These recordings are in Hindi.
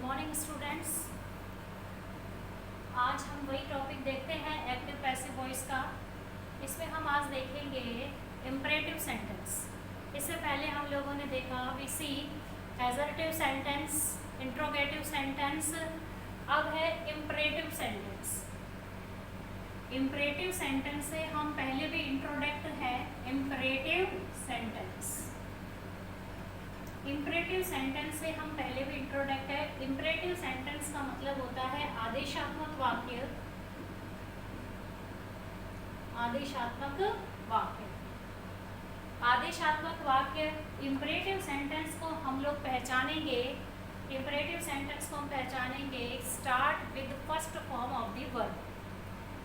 Morning students. आज हम वही टॉपिक देखते हैं एक्टिव पैसिव वॉइस का। इसमें हम आज देखेंगे इम्परेटिव सेंटेंस। इससे पहले हम लोगों ने देखा we see assertive sentence, interrogative sentence. अब है इम्परेटिव सेंटेंस। इम्परेटिव सेंटेंस से हम पहले भी इंट्रोडक्ट है इम्परेटिव सेंटेंस। इम्परेटिव सेंटेंस से हम पहले भी इंट्रोडक्ट है। इम्परेटिव सेंटेंस का मतलब होता है आदेशात्मक वाक्य। आदेशात्मक वाक्य, आदेशात्मक वाक्य। इम्परेटिव सेंटेंस को हम लोग पहचानेंगे। इम्परेटिव सेंटेंस को हम पहचानेंगे start with first form of the verb,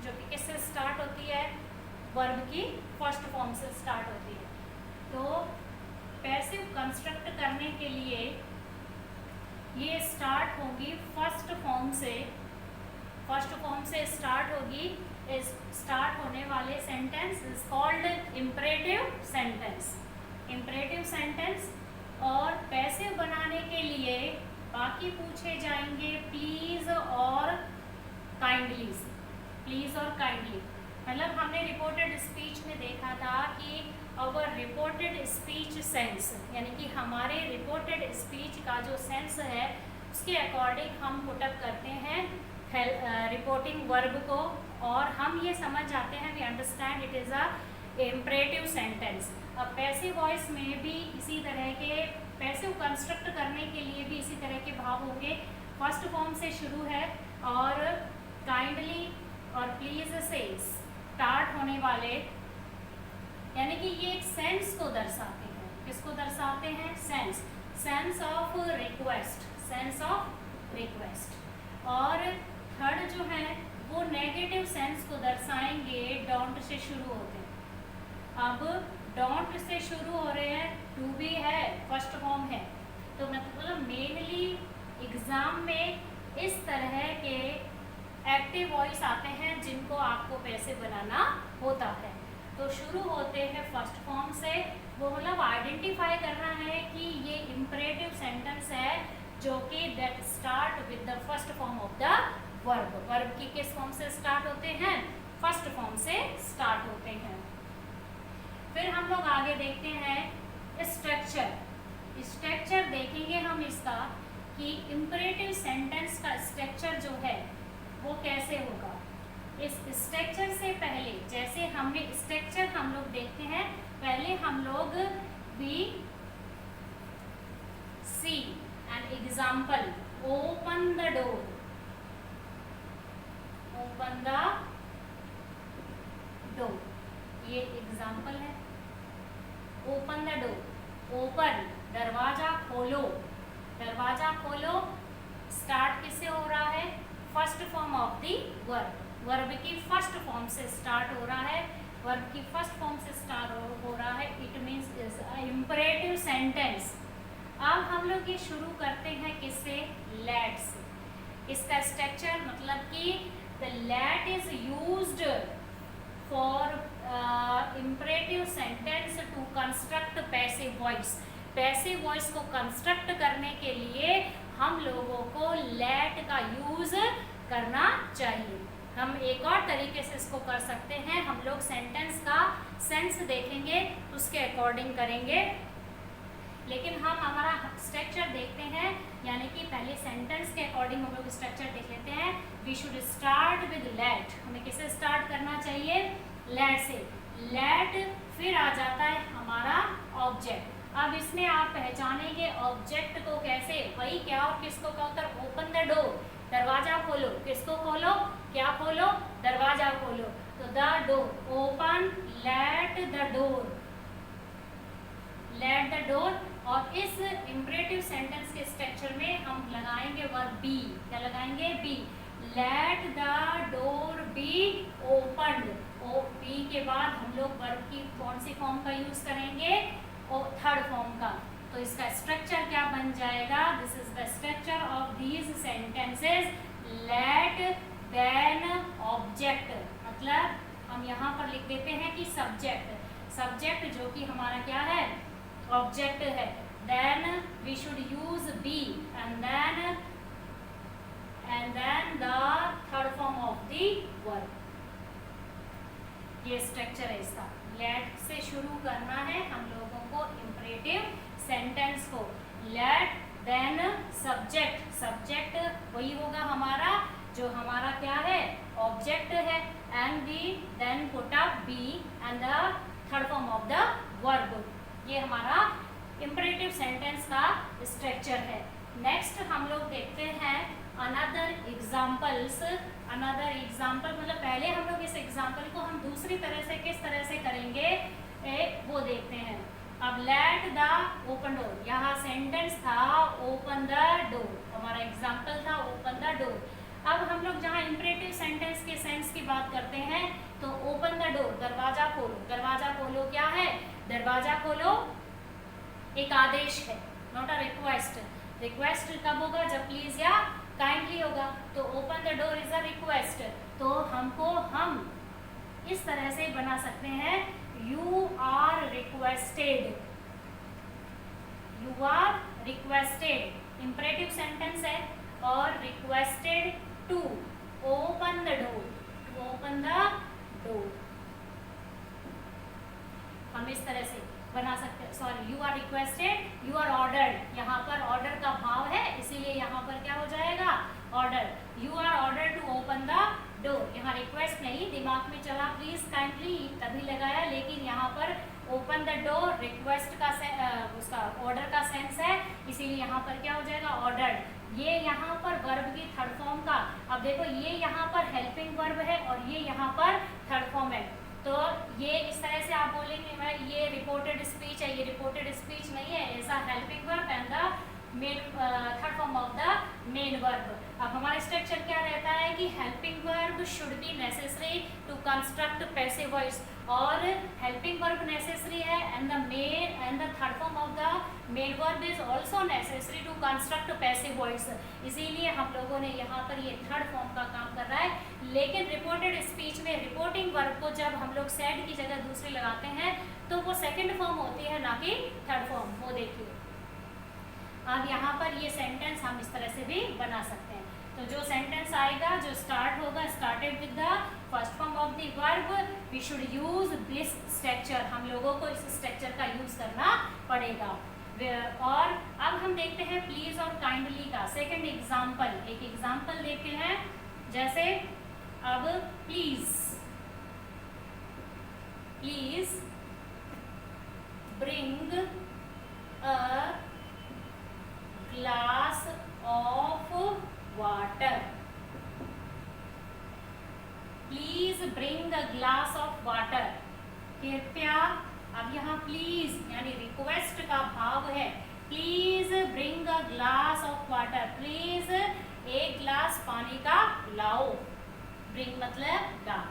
जो कि किससे स्टार्ट होती है? वर्ब की फर्स्ट फॉर्म से स्टार्ट होती है। तो पैसिव कंस्ट्रक्ट करने के लिए ये स्टार्ट होगी फर्स्ट फॉर्म से। फर्स्ट फॉर्म से स्टार्ट होगी। स्टार्ट होने वाले sentence is called imperative sentence. Imperative sentence. और पैसिव बनाने के लिए बाकी पूछे जाएंगे प्लीज और काइंडली। प्लीज और काइंडली मतलब हमने रिपोर्टेड स्पीच में देखा था कि अवर रिपोर्टेड स्पीच सेंस, यानी कि हमारे रिपोर्टेड स्पीच का जो सेंस है उसके अकॉर्डिंग हम पुटअप करते हैं रिपोर्टिंग वर्ब को, और हम ये समझ जाते हैं, we understand it is a imperative sentence. अब पैसिव वॉइस में भी इसी तरह के पैसिव कंस्ट्रक्ट करने के लिए भी इसी तरह के भाव होंगे। फर्स्ट फॉर्म से शुरू है और काइंडली और प्लीज से स्टार्ट होने वाले, यानी कि ये एक सेंस को दर्शाते हैं। किसको दर्शाते हैं? Sense. Sense of request, sense of request. और थर्ड जो है वो नेगेटिव सेंस को दर्शाएंगे। डोंट से शुरू होते हैं। अब डोंट से शुरू हो रहे हैं, टू बी है, फर्स्ट फॉर्म है। तो मतलब मेनली एग्जाम में इस तरह के एक्टिव वॉइस आते हैं जिनको आपको पैसिव बनाना होता है। तो शुरू होते हैं फर्स्ट फॉर्म से। वो मतलब आइडेंटिफाई करना है कि ये इम्परेटिव सेंटेंस है जो कि that start with the first form of the verb. Verb की किस फॉर्म से स्टार्ट होते हैं? फर्स्ट फॉर्म से स्टार्ट होते हैं। फिर हम लोग आगे देखते हैं स्ट्रक्चर। स्ट्रक्चर देखेंगे हम इसका कि इम्परेटिव सेंटेंस का स्ट्रक्चर जो है वो कैसे होगा। इस स्ट्रक्चर से पहले, जैसे हमने स्ट्रक्चर हम लोग देखते हैं, पहले हम लोग we see an example open the door. Open the door, ये एग्जाम्पल है। ओपन द डोर, ओपन दरवाजा खोलो। दरवाजा खोलो स्टार्ट किससे हो रहा है? First form of the verb. Verb की फर्स्ट फॉर्म से स्टार्ट हो रहा है। वर्ब की फर्स्ट फॉर्म से स्टार्ट हो रहा है। It means is a imperative sentence. अब हम लोग ये शुरू करते हैं किससे? लेट से। इसका स्ट्रक्चर मतलब कि the let is used for imperative sentence to construct passive voice. Passive voice को कंस्ट्रक्ट करने के लिए हम लोगों को लेट का यूज करना चाहिए। हम एक और तरीके से इसको कर सकते हैं। हम लोग सेंटेंस का सेंस देखेंगे, उसके अकॉर्डिंग करेंगे, लेकिन हम हमारा स्ट्रक्चर देखते हैं, यानी कि पहले सेंटेंस के अकॉर्डिंग हम लोग स्ट्रक्चर देख लेते हैं। We should start with let. हमें किससे स्टार्ट करना चाहिए? लेट से। लेट फिर आ जाता है हमारा ऑब्जेक्ट। अब इसमें आप पहचानेंगे ऑब्जेक्ट को कैसे? वही क्या और किसको कहकर? ओपन द डोर, दरवाजा खोलो। किसको खोलो? क्या खोलो? दरवाजा खोलो। तो the door, open, late the door, late the door. और इस इम्परेटिव सेंटेंस के स्ट्रक्चर में हम लगाएंगे वर्ब बी। क्या लगाएंगे? Be. Let the door be opened. Oh be के बाद हम लोग वर्ब की कौन सी फॉर्म का यूज करेंगे? और थर्ड फॉर्म का। तो इसका स्ट्रक्चर क्या बन जाएगा? This is the structure of these sentences. Let then object, मतलब हम यहाँ पर लिख देते हैं कि सब्जेक्ट। सब्जेक्ट जो कि हमारा क्या है? ऑब्जेक्ट है। Then we should use be and then and then the third form of the verb. ये स्ट्रक्चर है इसका. लेट से शुरू करना है हम लोगों को इंपरेटिव सेंटेंस को. Let then subject. सब्जेक्ट वही होगा हमारा जो हमारा क्या है ऑब्जेक्ट है. And we then put up be and the third form of the verb. ये हमारा इंपरेटिव सेंटेंस का स्ट्रक्चर है. नेक्स्ट हम लोग देखते हैं अनदर एग्जाम्पल्स. अनदर एग्जाम्पल मतलब पहले हम लोग इस एग्जाम्पल को हम दूसरी तरह से किस तरह से करेंगे वो देखते हैं. अब लेट द ओपन डोर. यहाँ सेंटेंस था ओपन द डोर. हमारा एग्जाम्पल था ओपन द डोर. अब हम लोग जहाँ इंपरेटिव सेंटेंस के सेंस की बात करते हैं तो ओपन द डोर दरवाजा खोलो. दरवाजा खोलो क्या है? दरवाजा खोलो एक आदेश है, नॉट अ रिक्वेस्ट. रिक्वेस्ट कब होगा? जब प्लीज या काइंडली होगा. तो open the door is a request. तो हमको हम इस तरह से बना सकते हैं you are requested. You are requested imperative sentence है और requested to open the door. To open the door हम इस तरह से बना सकते हैं. Sorry, you are requested, you are ordered. यहाँ पर ऑर्डर का भाव है इसीलिए यहाँ पर क्या हो जाएगा order. You are order to open the door. यहाँ रिक्वेस्ट नहीं दिमाग में चला प्लीज काइंडली तभी लगाया, लेकिन यहाँ पर ओपन द डोर रिक्वेस्ट का उसका ऑर्डर का सेंस है इसीलिए यहाँ पर क्या हो जाएगा ऑर्डर्ड. ये यहाँ पर वर्ब की थर्ड फॉर्म का. अब देखो ये यहाँ पर हेल्पिंग वर्ब है और ये यहाँ पर थर्ड फॉर्म है. तो ये इस तरह से आप बोलेंगे मैं ये रिपोर्टेड स्पीच है. ये रिपोर्टेड स्पीच नहीं है, ऐसा helping verb and the main third form of the main verb. अब हमारा स्ट्रक्चर क्या रहता है कि helping verb should be necessary to construct passive voice. और हेल्पिंग वर्ब नेसेसरी है and the main and the third form of the main verb is also necessary to construct passive voice. इसीलिए हम लोगों ने यहाँ पर ये थर्ड फॉर्म का काम कर रहा है. लेकिन रिपोर्टेड स्पीच में रिपोर्टिंग वर्ब को जब हम लोग सेड की जगह दूसरी लगाते हैं तो वो सेकेंड फॉर्म होती है ना कि थर्ड फॉर्म. वो देखिए अब यहाँ पर ये सेंटेंस हम इस तरह से भी बना सकते हैं. तो जो सेंटेंस आएगा जो स्टार्ट होगा started with the first form of the verb we should use this structure. हम लोगों को इस स्ट्रक्चर का यूज करना पड़ेगा. और अब हम देखते हैं प्लीज और काइंडली का सेकंड एग्जाम्पल. एक एग्जाम्पल देखते हैं जैसे अब please. Please bring a glass of water. Please bring a glass of water. कृपया. अब यहाँ प्लीज यानी रिक्वेस्ट का भाव है. Please bring a glass of water. Please एक ग्लास पानी का लाओ. ब्रिंग मतलब ला.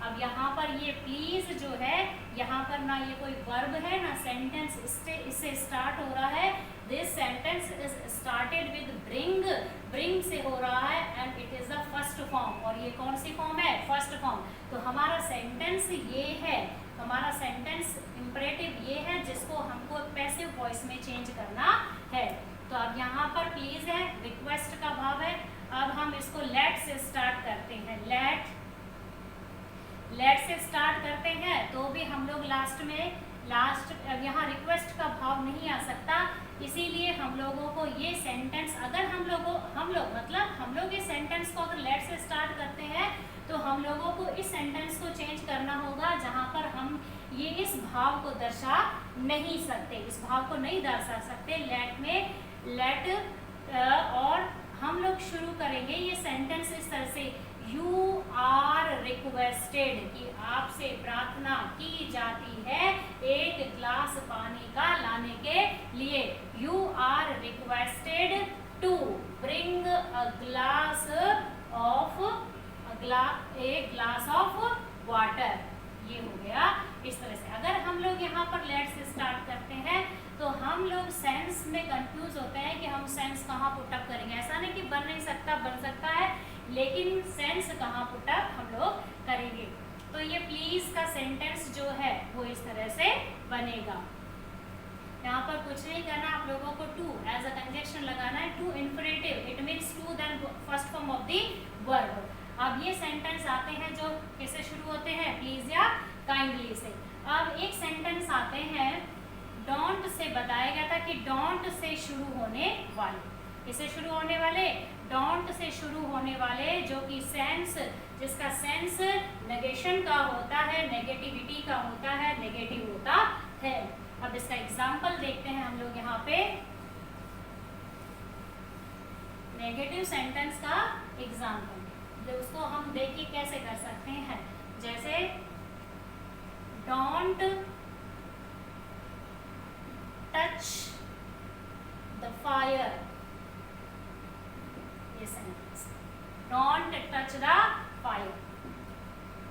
अब यहाँ पर ये प्लीज जो है यहाँ पर ना ये कोई वर्ब है ना सेंटेंस इससे स्टार्ट हो रहा है. This sentence is started with bring. Bring से हो रहा है and it is the first form. और ये कौन सी फॉर्म है? First form. तो हमारा सेंटेंस ये है. हमारा सेंटेंस इंपरेटिव ये है जिसको हमको पैसिव वॉइस में चेंज करना है. तो अब यहाँ पर प्लीज है रिक्वेस्ट का भाव है. अब हम इसको लेट से स्टार्ट करते हैं. लेट से स्टार्ट करते हैं तो भी हम लोग लास्ट अब यहाँ रिक्वेस्ट का भाव नहीं आ सकता. इसीलिए हम लोगों को ये सेंटेंस अगर हम लोग इस सेंटेंस को अगर लेट से स्टार्ट करते हैं तो हम लोगों को इस सेंटेंस को चेंज करना होगा जहाँ पर हम ये इस भाव को दर्शा नहीं सकते. इस भाव को नहीं दर्शा सकते लेट में. और हम लोग शुरू करेंगे ये सेंटेंस इस तरह से यू आर रिक्वेस्टेड कि आपसे प्रार्थना की जाती है एक ग्लास पानी का लाने के लिए. You are requested to bring a glass of water. ये हो गया इस तरह से. अगर हम लोग यहाँ पर लेट से स्टार्ट करते हैं तो हम लोग सेंस में कंफ्यूज होते हैं कि हम सेंस कहाँ पुटअप करेंगे. ऐसा नहीं कि बन नहीं सकता, बन सकता है, लेकिन सेंस कहाँ पुटअप हम लोग करेंगे. तो ये प्लीज का सेंटेंस जो है वो इस तरह से बनेगा. यहाँ पर कुछ नहीं करना आप लोगों को टू एज अ कंजक्शन लगाना है. To infinitive it means to then first form of the verb. अब ये सेंटेंस आते हैं जो किससे शुरू होते हैं, प्लीज या काइंडली से। अब एक सेंटेंस आते हैं डोंट से, बताया गया था कि डोंट से शुरू होने वाले, किससे शुरू होने वाले, डोंट से शुरू होने वाले, जो कि सेंस, जिसका सेंस नेगेशन का होता है, नेगेटिविटी का होता है, नेगेटिव होता है। अब इसका एग्जाम्पल देखते हैं हम लोग यहाँ पे, नेगेटिव सेंटेंस का एग्जाम्पल, जो उसको हम देखिए कैसे कर सकते हैं। जैसे डोंट टच द फायर, ये sentence, don't touch the fire,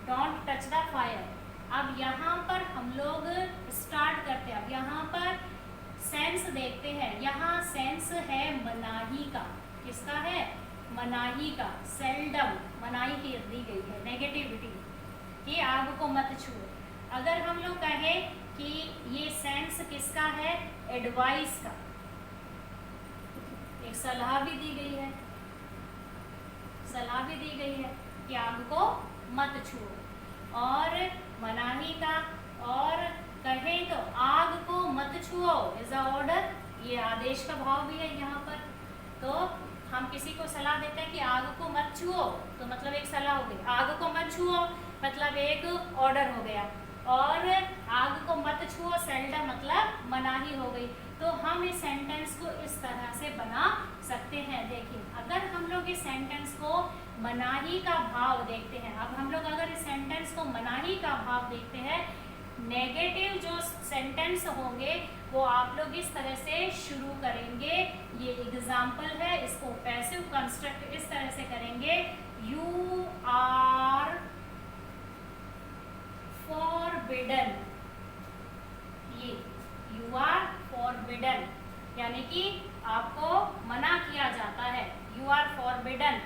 don't touch the fire. अब यहाँ पर हम लोग स्टार्ट करते हैं, अब यहाँ पर सेंस देखते हैं, यहाँ सेंस है मनाही का, किसका है, मनाही का, सेल्डम, मनाही की दी गई है, नेगेटिविटी कि आग को मत छुओ। अगर हम लोग कहें कि ये सेंस किसका है, एडवाइस का, एक सलाह भी दी गई है, सलाह भी दी गई है कि आग को मत छुओ, और मनाही का, और कहें तो आग को मत छुओ इज अ ऑर्डर, ये आदेश का भाव भी है यहाँ पर। तो हम किसी को सलाह देते हैं कि आग को मत छुओ, तो मतलब एक सलाह हो गई, आग को मत छुओ मतलब एक ऑर्डर हो गया, और आग को मत छुओ सेल्डम मतलब मनाही हो गई। तो हम इस सेंटेंस को इस तरह से बना सकते हैं। देखिए अगर हम लोग इस सेंटेंस को मनाही का भाव देखते हैं, अब हम लोग अगर इस सेंटेंस को मनाही का भाव देखते हैं, नेगेटिव जो सेंटेंस होंगे वो आप लोग इस तरह से शुरू करेंगे। ये एग्जाम्पल है, इसको पैसिव कंस्ट्रक्ट इस तरह से करेंगे, यू आर फॉरबिडन, ये यू आर फॉरबिडन यानी कि आपको मना किया जाता है, यू आर फॉरबिडन।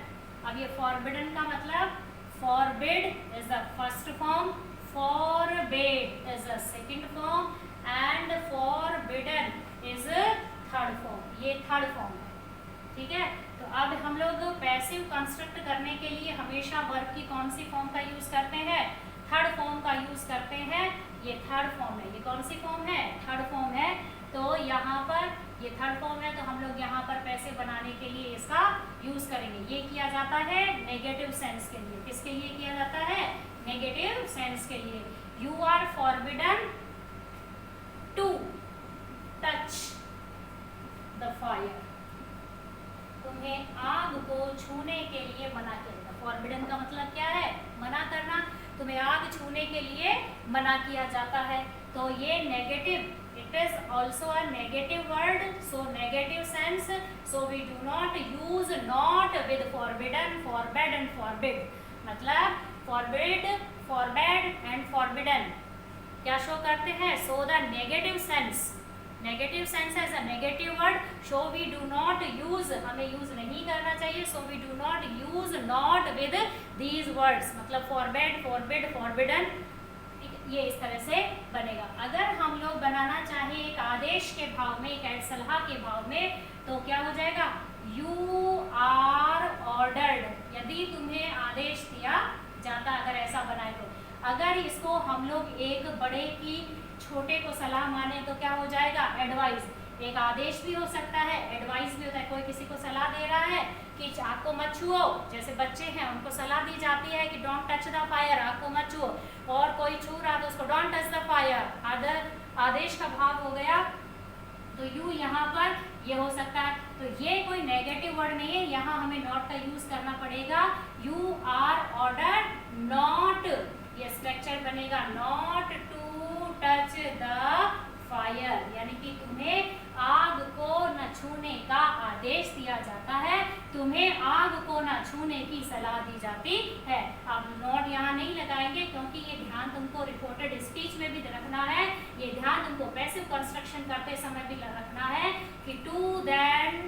अब ये फॉरबिडन का मतलब, forbid is the first form, forbade is the second form and forbidden is third form, ये थर्ड फॉर्म है, ठीक है। तो अब हम लोग पैसिव कंस्ट्रक्ट करने के लिए हमेशा वर्ब की कौन सी फॉर्म का यूज करते हैं, थर्ड फॉर्म का यूज करते हैं। ये थर्ड फॉर्म है, ये कौन सी फॉर्म है, थर्ड फॉर्म है। तो यहाँ पर ये थर्ड फॉर्म है, तो हम लोग यहाँ पर पैसिव बनाने के लिए इसका यूज करेंगे। ये किया जाता है नेगेटिव सेंस के लिए, किसके लिए किया जाता है, नेगेटिव सेंस के लिए। You are forbidden to touch the fire, तुम्हें आग को छूने के लिए मना किया जाता। फॉरबिडन का मतलब क्या है, मना करना, तुम्हें आग छूने के लिए मना किया जाता है। तो ये negative, it is also a negative word, so negative sense, so we do not use not with forbidden, forbade and forbid, मतलब forbid, forbade and forbidden क्या शो करते हैं, so the negative sense, negative sense as a negative word, so we do not use, हमें यूज नहीं करना चाहिए, so we do not use not with these words, मतलब forbade, forbid, forbidden, ये इस तरह से बनेगा। अगर हम लोग बनाना चाहें एक आदेश के भाव में, एक सलाह के भाव में, तो क्या हो जाएगा, यू आर ऑर्डर्ड, यदि तुम्हें आदेश दिया जाता, अगर ऐसा बनाए तो। अगर इसको हम लोग एक बड़े की छोटे को सलाह माने तो क्या हो जाएगा, एडवाइस, एक आदेश भी हो सकता है, एडवाइस भी होता है। कोई किसी को सलाह दे रहा है कि आग को मत छुओ, जैसे बच्चे हैं उनको सलाह दी जाती है कि डोंट टच द फायर, आग को मत छुओ, और कोई छू रहा तो उसको डोंट टच द फायर, आदेश का भाव हो गया। तो यू यहाँ पर ये हो सकता है, तो ये कोई नेगेटिव वर्ड नहीं है, यहाँ हमें नॉट का यूज करना पड़ेगा। यू आर ऑर्डर नॉट, ये स्ट्रक्चर बनेगा, not to touch the fire, यानी कि तुम्हें आग को न छूने का आदेश दिया जाता है, तुम्हें आग को न छूने की सलाह दी जाती है। अब नोट यहाँ नहीं लगाएंगे क्योंकि ये ध्यान तुमको रिपोर्टेड स्पीच में भी रखना है, ये ध्यान तुमको पैसिव कंस्ट्रक्शन करते समय भी रखना है कि to then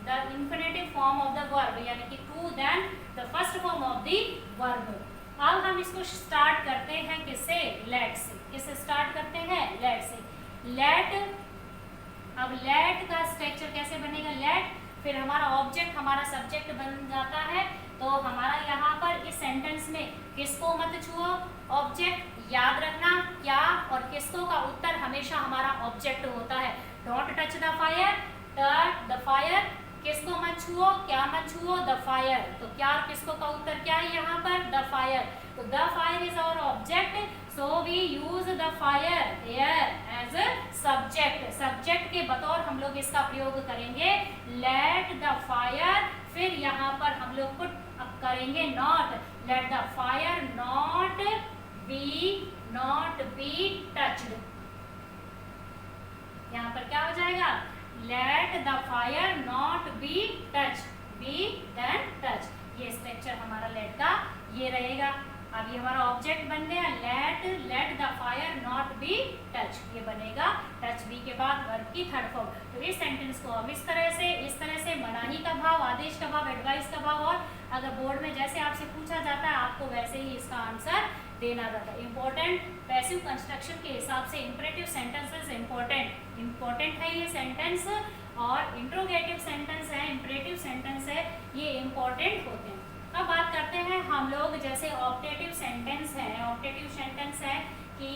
the infinitive form of the verb, यानी कि to then the first form of the verb. अब हम इसको स्टार्ट करते हैं किससे, लेट से। किससे स्टार्ट करते हैं, लेट से। लेट, अब लेट का स्ट्रक्चर कैसे बनेगा, लेट फिर हमारा ऑब्जेक्ट हमारा सब्जेक्ट बन जाता है। तो हमारा यहाँ पर इस सेंटेंस में किसको मत छुओ, ऑब्जेक्ट याद रखना क्या और किसको का उत्तर हमेशा हमारा ऑब्जेक्ट होता है। Don't touch the fire, touch the fire, किसको मत छुओ, क्या मत छुओ, द फायर। तो क्या और किसको का उत्तर क्या है यहाँ पर, द फायर। तो the fire is our object, so we use the fire here as a subject. Subject के बतौर हम लोग इसका प्रयोग करेंगे, लेट द फायर। फिर यहाँ पर हम लोग पुट करेंगे not, let the fire not be touched. यहाँ पर क्या हो जाएगा, let the fire not be touch, be then touch. ये स्ट्रक्चर हमारा लेट का ये रहेगा। अब ये हमारा ऑब्जेक्ट बन गया, let the fire not be touch, ये बनेगा टच बी के बाद वर्ब की थर्ड फॉर्म। तो इस सेंटेंस को हम इस तरह से मनाही का भाव, आदेश का भाव, एडवाइस का भाव, और अगर बोर्ड में जैसे आपसे पूछा जाता है आपको वैसे ही इसका आंसर देना जाता है। इंपॉर्टेंट पैसिव कंस्ट्रक्शन के हिसाब से इंपरेटिव सेंटेंसेस इंपॉर्टेंट है ये सेंटेंस, और इंट्रोगेटिव सेंटेंस है, इंपरेटिव सेंटेंस है, ये इंपॉर्टेंट होते हैं। अब बात करते हैं हम लोग जैसे ऑप्टेटिव सेंटेंस है कि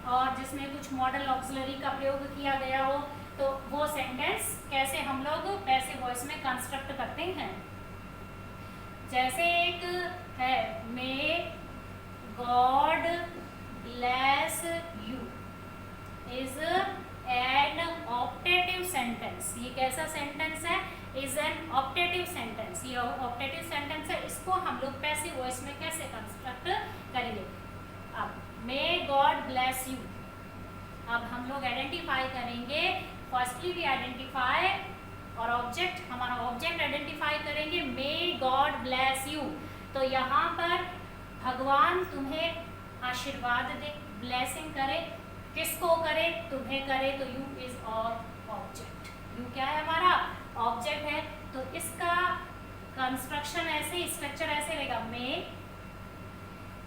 और जिसमें कुछ मॉडल ऑक्सिलरी का प्रयोग किया गया हो, तो वो सेंटेंस कैसे हम लोग पैसिव वॉइस में कंस्ट्रक्ट करते हैं। जैसे एक है, may God bless you is an optative sentence. ये कैसा सेंटेंस है, इज एन ऑप्टेटिव सेंटेंस। ये ऑप्टेटिव सेंटेंस है, इसको हम लोग पैसिव वॉइस में कैसे कंस्ट्रक्ट करेंगे। अब मे गॉड ब्लेस यू, अब हम लोग आइडेंटिफाई करेंगे, फर्स्टली वी आइडेंटिफाई और ऑब्जेक्ट, हमारा ऑब्जेक्ट आइडेंटिफाई करेंगे, मे गॉड ब्लेस यू। तो यहाँ पर भगवान तुम्हें आशीर्वाद दे, ब्लेसिंग करे, किसको करे, तुम्हें करे, तो यू इज और ऑब्जेक्ट। यू क्या है, हमारा ऑब्जेक्ट है। तो इसका कंस्ट्रक्शन ऐसे, स्ट्रक्चर ऐसे रहेगा,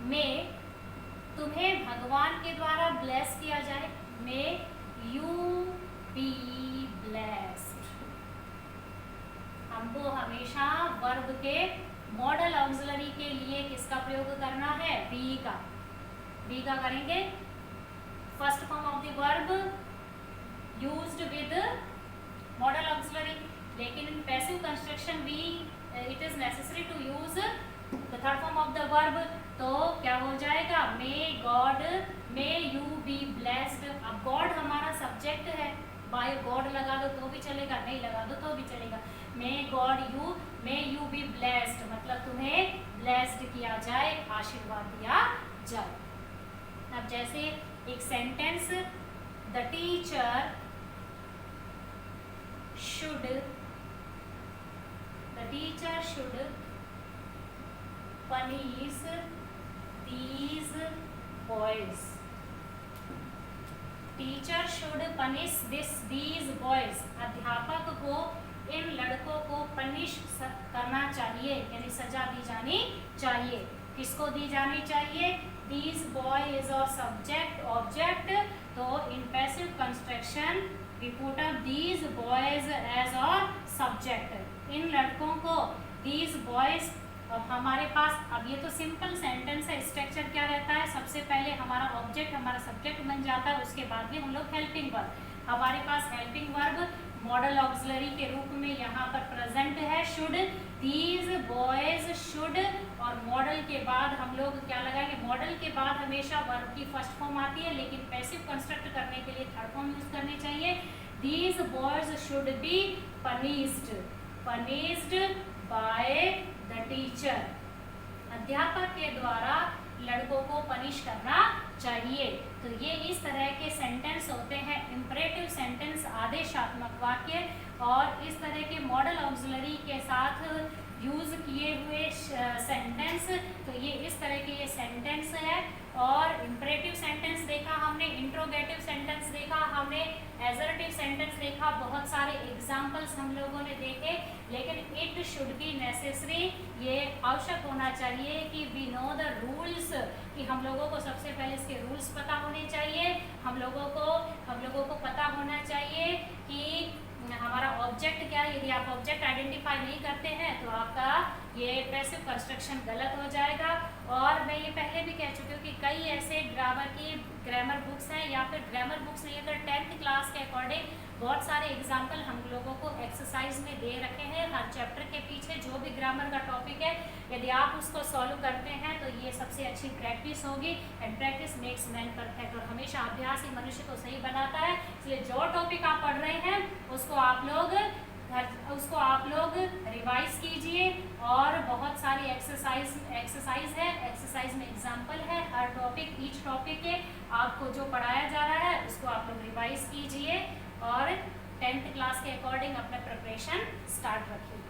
मे तुम्हें भगवान के द्वारा ब्लेस किया जाए, मे यू बी ब्लेस्ड। हमको हमेशा वर्ब के मॉडल ऑक्सिलरी के लिए किसका प्रयोग करना है, बी का करेंगे। First form of the verb used with modal auxiliary, लेकिन in passive construction we it is necessary to use the third form of the verb. तो क्या हो जाएगा, मे यू बी ब्लेस्ड। अब गॉड हमारा सब्जेक्ट है, बाय गॉड लगा दो तो भी चलेगा, नहीं लगा दो तो भी चलेगा। मे यू बी ब्लेस्ड मतलब तुम्हें ब्लेस्ड किया जाए, आशीर्वाद दिया जाए। अब जैसे एक sentence, the teacher should punish these boys। Teacher should punish these boys, अध्यापक को इन लड़कों को पनिश करना चाहिए, यानी सजा दी जानी चाहिए। किसको दी जानी चाहिए, these boy is और सब्जेक्ट ऑब्जेक्ट। तो इन passive construction we put up these boys as और सब्जेक्ट, इन लड़कों को these boys। अब हमारे पास, अब ये तो सिंपल सेंटेंस है, स्ट्रक्चर क्या रहता है, सबसे पहले हमारा ऑब्जेक्ट हमारा सब्जेक्ट बन जाता है, उसके बाद में हम लोग हेल्पिंग वर्ब। हमारे पास हेल्पिंग वर्ब मॉडल ऑक्सिलरी के रूप में यहाँ पर प्रेजेंट है, शुड, दीज बॉयज शुड, और मॉडल के बाद हम लोग क्या लगाएंगे, मॉडल के बाद हमेशा वर्ब की फर्स्ट फॉर्म आती है, लेकिन पैसिव कंस्ट्रक्ट करने के लिए थर्ड फॉर्म यूज करनी चाहिए। These boys should be punished by the teacher, अध्यापक के द्वारा लड़कों को पनिश करना चाहिए। तो ये इस तरह के सेंटेंस होते हैं, इंपरेटिव सेंटेंस आदेशात्मक वाक्य, और इस तरह के मॉडल ऑक्सिलरी के साथ यूज किए हुए सेंटेंस। तो ये इस तरह के ये सेंटेंस है। और इंपरेटिव सेंटेंस देखा हमने, इंट्रोगेटिव सेंटेंस देखा हमने, एजर्टिव सेंटेंस देखा, बहुत सारे एग्जाम्पल्स हम लोगों ने देखे। लेकिन इट शुड बी नेसेसरी, ये आवश्यक होना चाहिए कि वी नो द रूल्स, कि हम लोगों को सबसे पहले इसके रूल्स पता होने चाहिए। हम लोगों को पता होना चाहिए कि हमारा ऑब्जेक्ट क्या है। यदि आप ऑब्जेक्ट आइडेंटिफाई नहीं करते हैं तो आपका ये पैसिव कंस्ट्रक्शन गलत हो जाएगा। और मैं ये पहले भी कह चुकी हूँ कि कई ऐसे ग्रामर बुक्स हैं, या फिर ग्रामर बुक्स नहीं, अगर 10th क्लास के अकॉर्डिंग बहुत सारे एग्जाम्पल हम लोगों को एक्सरसाइज में दे रखे हैं। हर चैप्टर के पीछे जो भी ग्रामर का टॉपिक है, यदि आप उसको सॉल्व करते हैं तो ये सबसे अच्छी प्रैक्टिस होगी। And practice makes man perfect, और हमेशा अभ्यास ही मनुष्य को सही बनाता है। इसलिए जो टॉपिक आप पढ़ रहे हैं उसको आप लोग रिवाइज कीजिए। और बहुत सारी एक्सरसाइज है, एक्सरसाइज में एग्जाम्पल है, हर टॉपिक ईच टॉपिक के आपको जो पढ़ाया जा रहा है उसको आप लोग रिवाइज कीजिए और 10th क्लास के अकॉर्डिंग अपना प्रिपरेशन स्टार्ट रखिए।